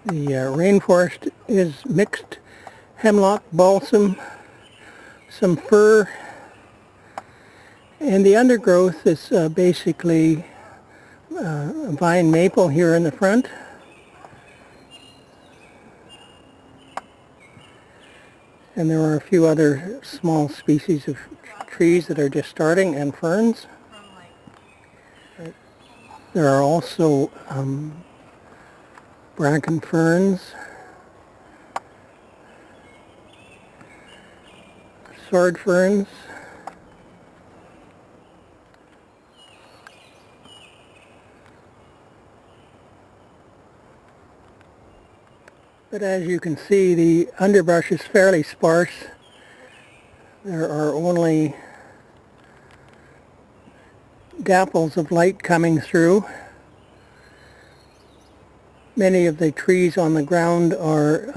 The rainforest is mixed hemlock, balsam, some fir, and the undergrowth is basically a vine maple here in the front. And there are a few other small species of trees that are just starting, and ferns. There are also bracken ferns, sword ferns, but as you can see, the underbrush is fairly sparse. There are only dapples of light coming through. Many of the trees on the ground are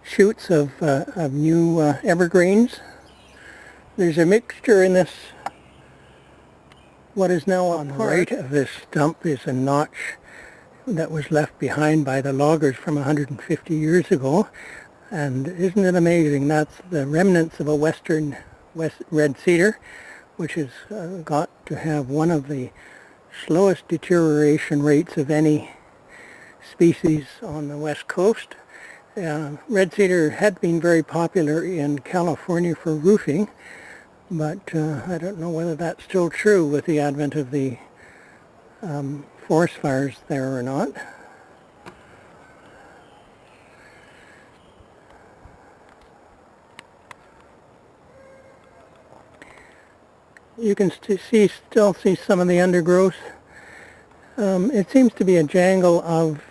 shoots of new evergreens. There's a mixture in this. What is now on the right of this stump is a notch that was left behind by the loggers from 150 years ago. And isn't it amazing? That's the remnants of a western red cedar, which has got to have one of the slowest deterioration rates of any species on the west coast. Red cedar had been very popular in California for roofing, but I don't know whether that's still true with the advent of the forest fires there or not. You can still see some of the undergrowth. It seems to be a jangle of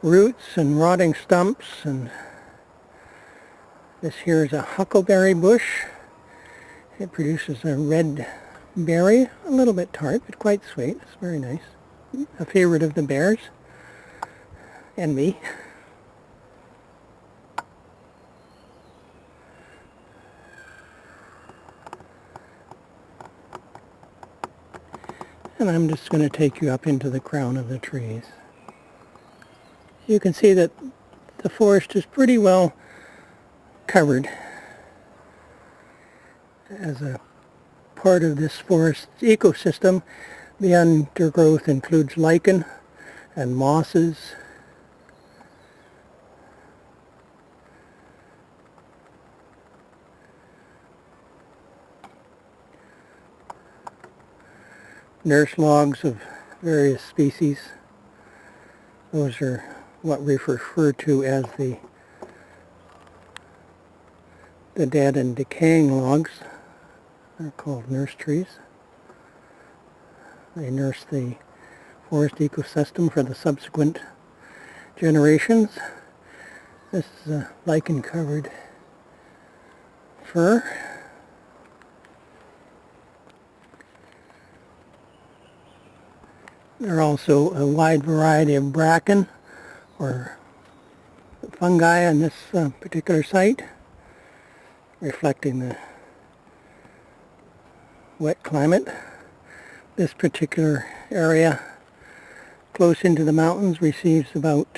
roots and rotting stumps, and this here is a huckleberry bush. It produces a red berry, a little bit tart, but quite sweet. It's very nice. A favorite of the bears and me. And I'm just going to take you up into the crown of the trees. You can see that the forest is pretty well covered. As a part of this forest ecosystem, the undergrowth includes lichen and mosses, nurse logs of various species. Those are what we refer to as the dead and decaying logs. They're called nurse trees. They nurse the forest ecosystem for the subsequent generations. This is a lichen-covered fir. There are also a wide variety of bracken or fungi on this particular site, reflecting the wet climate. This particular area close into the mountains receives about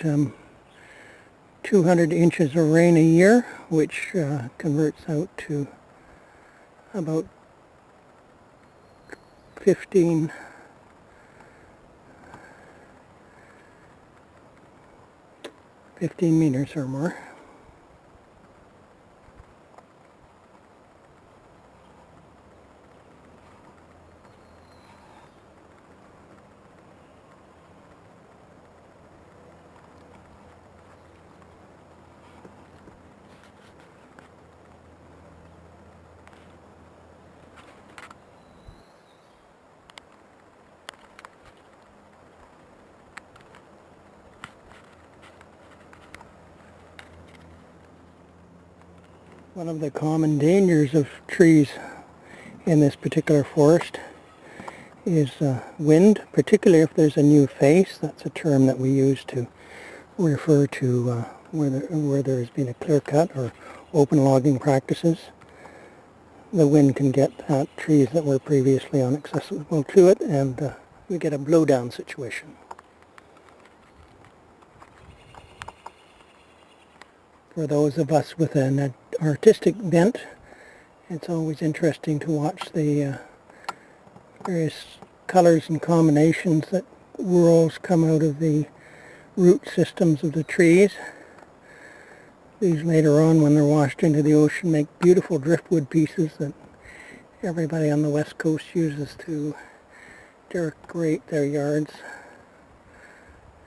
200 inches of rain a year, which converts out to about 15 meters or more. One of the common dangers of trees in this particular forest is wind, particularly if there's a new face. That's a term that we use to refer to where there has been a clear cut or open logging practices. The wind can get at trees that were previously inaccessible to it and we get a blowdown situation. For those of us with an artistic bent, it's always interesting to watch the various colors and combinations that whorls come out of the root systems of the trees. These later on, when they're washed into the ocean, make beautiful driftwood pieces that everybody on the west coast uses to decorate their yards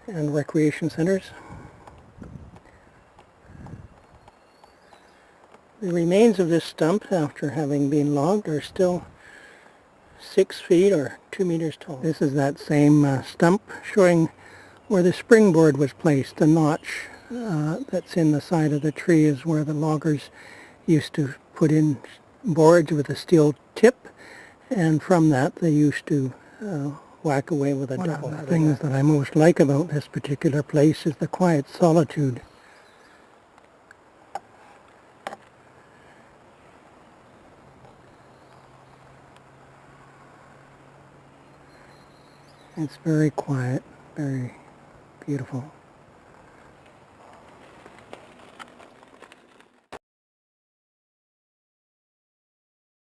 and recreation centers. The remains of this stump, after having been logged, are still 6 feet or 2 meters tall. This is that same stump showing where the springboard was placed. The notch that's in the side of the tree is where the loggers used to put in boards with a steel tip, and from that they used to whack away with a dowel. One of the things that I most like about this particular place is the quiet solitude. It's very quiet, very beautiful.